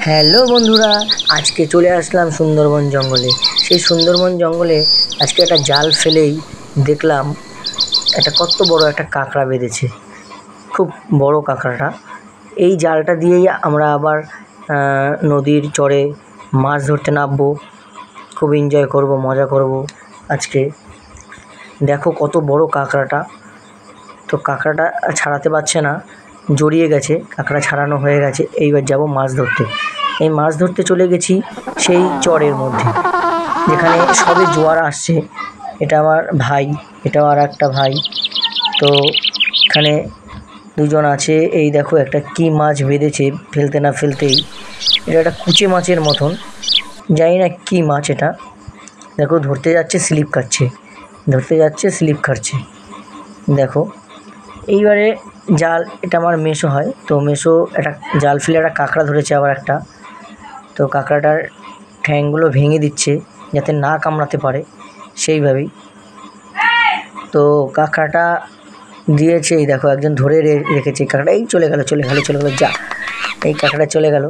Hello বন্ধুরা, আজকে চলে আসলাম সুন্দরবন জঙ্গলে। সেই সুন্দরবন জঙ্গলে আজকে একটা জাল ফেলেই দেখলাম একটা কত বড় একটা কাঁকড়া বেঁধেছে। খুব বড় কাঁকড়াটা। এই জালটা দিয়েই আমরা আবার নদীর চরে মাছ ধরতে নামবো। খুব এনজয় করব, মজা করব। আজকে দেখো কত বড় কাঁকড়াটা। তো কাঁকড়াটা ছাড়াতে পারছে না, জড়িয়ে গেছে। কাঁকড়া ছাড়ানো হয়ে গেছে, এইবার যাব মাছ ধরতে। এই মাছ ধরতে চলে গেছি সেই চরের মধ্যে, যেখানে সবে জোয়ার আসছে। এটা আমার ভাই, এটাও আর একটা ভাই। তো এখানে দুজন আছে। এই দেখো একটা কি মাছ বেঁধেছে ফেলতে না ফেলতেই। এটা একটা কুচে মাছের মতন, জানি না কি মাছ এটা। দেখো ধরতে যাচ্ছে, স্লিপ খাচ্ছে, ধরতে যাচ্ছে, স্লিপ খাচ্ছে। দেখো এইবারে জাল, এটা আমার মেসো হয়। তো মেসো একটা জাল ফেলে একটা কাঁকড়া ধরেছে আবার একটা। তো কাঁকড়াটার ঠ্যাংগুলো ভেঙে দিচ্ছে যাতে না কামড়াতে পারে সেইভাবেই। তো কাঁকড়াটা দিয়েছে, এই দেখো একজন ধরে রেখেছে কাঁকড়া। এই চলে গেল চলে গেল চলে গেল, যা এই কাঁকড়া চলে গেল।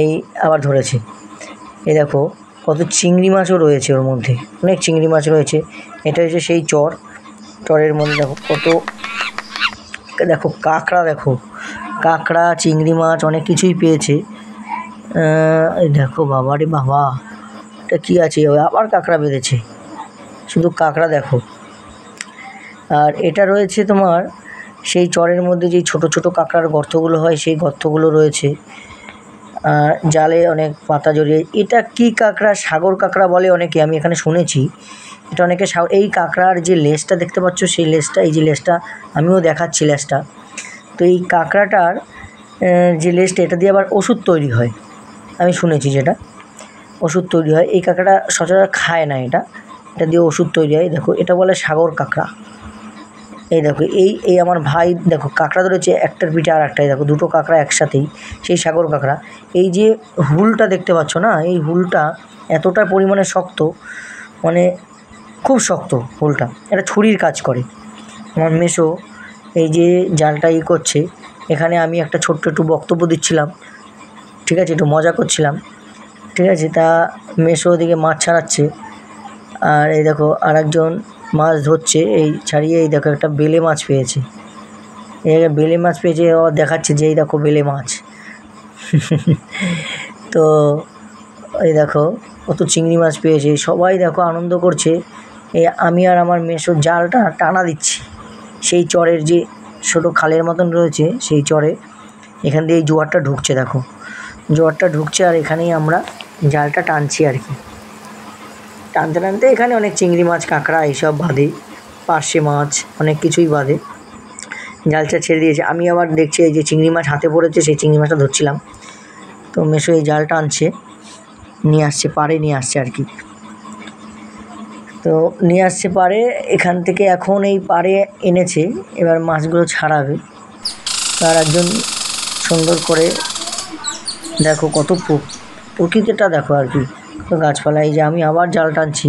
এই আবার ধরেছে। এই দেখো কত চিংড়ি মাছও রয়েছে ওর মধ্যে, অনেক চিংড়ি মাছ রয়েছে। এটা হচ্ছে সেই চরের মধ্যে দেখো কত, দেখো কাঁকড়া, দেখো কাঁকড়া, চিংড়ি মাছ অনেক কিছুই পেয়েছে। এই দেখো বাবা রে বাবা, এটা কী আছে? আবার কাঁকড়া বেঁধেছে, শুধু কাঁকড়া দেখো। আর এটা রয়েছে তোমার সেই চরের মধ্যে যেই ছোট ছোট কাঁকড়ার গর্তগুলো হয়, সেই গর্তগুলো রয়েছে। আর জালে অনেক পাতা জড়িয়ে। এটা কি কাঁকড়া? সাগর কাঁকড়া বলে অনেকে, আমি এখানে শুনেছি। এটা অনেকে এই কাঁকড়ার যে লেজটা দেখতে পাচ্ছ, সেই লেজটা, এই যে লেজটা আমিও দেখাচ্ছি লেজটা। তো এই কাঁকড়াটার যে লেজটা, এটা দিয়ে আবার ওষুধ তৈরি হয়, আমি শুনেছি। যেটা ওষুধ তৈরি হয়, এই কাঁকড়াটা সচরাচর খায় না। এটা দিয়ে ওষুধ তৈরি হয়। দেখো এটা বলে সাগর কাঁকড়া। এই দেখো এই আমার ভাই দেখো কাঁকড়া ধরেছে, একটার পিঠে আর একটাই। দেখো দুটো কাঁকড়া একসাথেই, সেই সাগর কাঁকড়া। এই যে হুলটা দেখতে পাচ্ছ না, এই হুলটা এতটা পরিমাণে শক্ত, মানে খুব শক্ত হুলটা। এটা ছুরির কাজ করে। আমার মেসো এই যে জালটা করছে, এখানে আমি একটা ছোট্ট একটু বক্তব্য দিচ্ছিলাম, ঠিক আছে, একটু মজা করছিলাম, ঠিক আছে। তা মেসো ওদিকে মাছ ছাড়াচ্ছে, আর এই দেখো আরেকজন মাছ ধরছে। এই ছাড়িয়ে এই দেখো একটা বেলে মাছ পেয়েছে। এই বেলে মাছ পেয়েছে, ও দেখাচ্ছে যে এই দেখো বেলে মাছ। তো এই দেখো কত চিংড়ি মাছ পেয়েছে, সবাই দেখো আনন্দ করছে। এই আমি আর আমার মেসো জালটা টানা দিচ্ছি সেই চরের যে ছোটো খালের মতন রয়েছে, সেই চরে। এখান দিয়ে এই জোয়ারটা ঢুকছে, দেখো জোয়ারটা ঢুকছে, আর এখানেই আমরা জালটা টানছি আর কি। টানতে টানতে এখানে অনেক চিংড়ি মাছ, কাঁকড়া এইসব বাঁধে, পার্শে মাছ, অনেক কিছুই বাঁধে। জালটা ছেড়ে দিয়েছে, আমি আবার দেখছি এই যে চিংড়ি মাছ হাতে পড়েছে, সেই চিংড়ি মাছটা ধরছিলাম। তো মেসো এই জালটা আনছে, নিয়ে আসছে পাড়ে, নিয়ে আসছে আর কি। তো নিয়ে আসছে পাড়ে, এখান থেকে এখন এই পাড়ে এনেছে, এবার মাছগুলো ছাড়াবে। তার একজন সুন্দর করে দেখো কত প্রকৃতিটা দেখো আর কি, কত গাছপালা। এই যে আমি আবার জাল টানছি,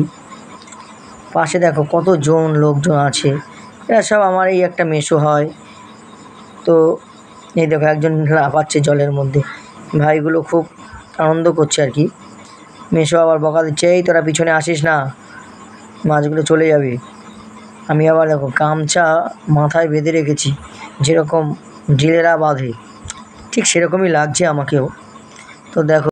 পাশে দেখো কতজন লোকজন আছে। এরা সব আমার এই একটা মেসো হয়। তো এই দেখো একজন লাফাচ্ছে জলের মধ্যে, ভাইগুলো খুব আনন্দ করছে আর কি। মেসো আবার বকা দিচ্ছে, এই তোরা পিছনে আসিস না, মাছগুলো চলে যাবে। আমি আবার দেখো গামছা মাথায় বেঁধে রেখেছি, যেরকম জেলেরা বাঁধে, ঠিক সেরকমই লাগছে আমাকেও। তো দেখো